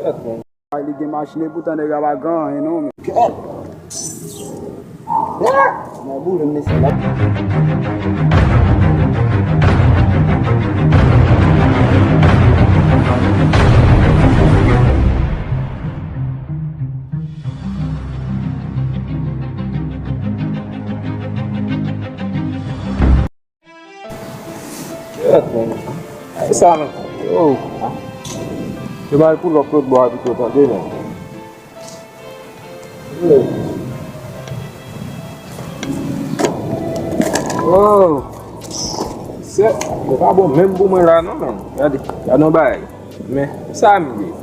Ele game machine botando ele vai ganhar, não? Na burra nesse lado. Aí sabe, eu vai pular pro outro lado que eu tô dele. Oh, certo, eu tava mesmo bom lá não, mano. Já não vai, né? Sabe,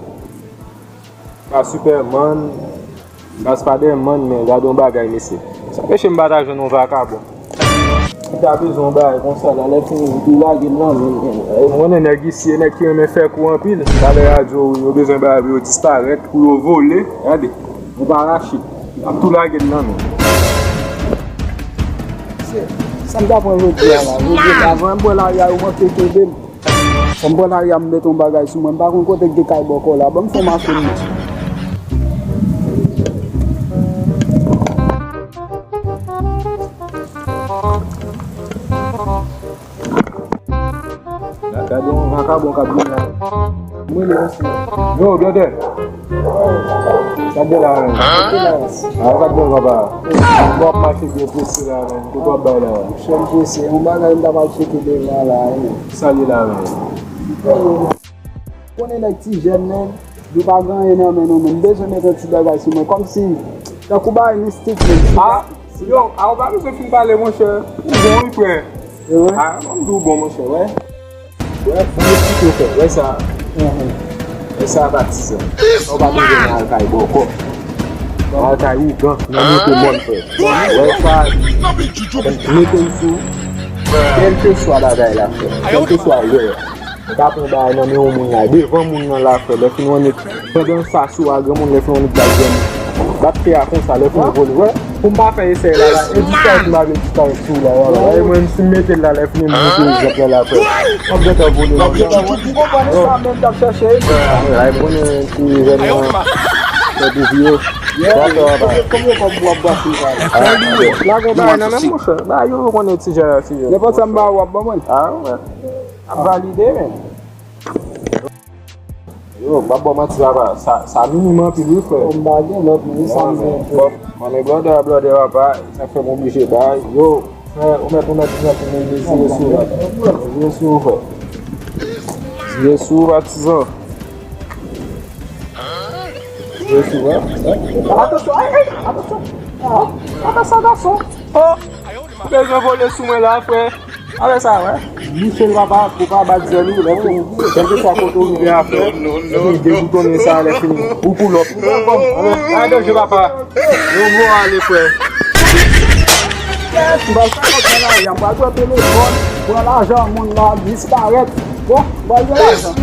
a Superman, a Spider-Man, né? Já deu um bagulho nesse. Só que esse embaralho não vai acabar. Tá besoin ba kon sa la lè fin di la gen nan men. Mwen nè gisi nè ki mè fè kou an pil. Kale a jo yo bezon ba yo disparet pou yo vole. Yade, yo ba rachi. Ap tou la gen nan men. Ça me d'apprendre le dire là. Je dis avant bon là ya ou monter que dem. Comme bon là ya me mettre un bagage sur moi. Par contre côté de kay boko là, bon formation. Acabou o cabelo lá. Muito assim. Yo, brother. Cadê lá, velho? Cadê o babá? Vou mais que eu preciso lá, velho. Que babá lá. Chama você, um bagage da vai chegar dele lá, hein. Sali lá, velho. Quando ele é petit jeune, né? Du pas gagner non mais non mais besoin mettre un petit bagage sur moi comme si dans Cuba il stick. Ah, yo, a ba você fin parler mon cher. Bon, frère. Ah, vamos do bom, mon cher, ouais. Ouais, faut expliquer ça. Ouais ça. Essa batisa. O bagulho de mal cai boko. Mal cai o gan, não muito bom, frère. Ouais ça. Mettez isso. Quel que soit la gaille là, quel que soit le. Ka pou ba nan men moun la, devan moun nan la fè, le fin wane pendant sa sou a gen moun le fin wane blagen. Bat fè a kon sa le fin vole, wè. Pou mba fè yese la la, e distan mba ve distan sou la, wè. E mwen si mette la le fin moun ki jep la fè. Objete vole. Vous comprenez ça même dans chercher. La e mwen ki jen fè di viyo. Combien qu'on boit boire ça? La gen ba nan men mou chè. Ba yo konen ti jè si yo. Le pas ça mba wap bon. Ah, wè. Validé men. Yo, babo mati sa minimum pi li fè. On bagay l'autre ni ça me. Mon brother papa, ça fait mon obligé ba. Yo, frère, on met Jésus artisan. Jésus, Attention, attention. Attention, attention. oh, besoin voler sous moi là, frère. Allez ça, ouais. Michel papa, pour pas battre zéro, là, quelque soit quand on vient à faire, et déboutonner ça, les films, ou pour l'autre. Allez, je papa. Nous allons aller, frère. Tu vas faire il y a pas de téléphone, pour l'argent, mon là disparaît. Bon, va y l'argent.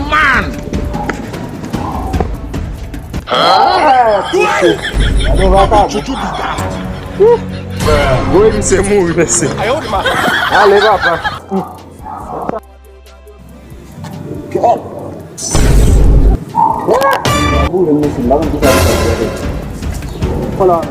On va pas. Oui, c'est mou, merci. Allez, papa. Burra nesse lado que tá. Voilà.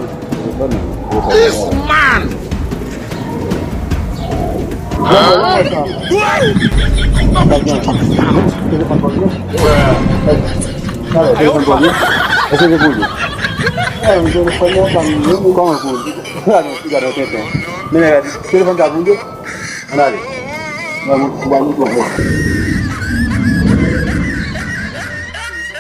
O telefone não tá me Como é que garoto tem? Menina, telefone tá vindo? Olha ali. Vamos, vamos.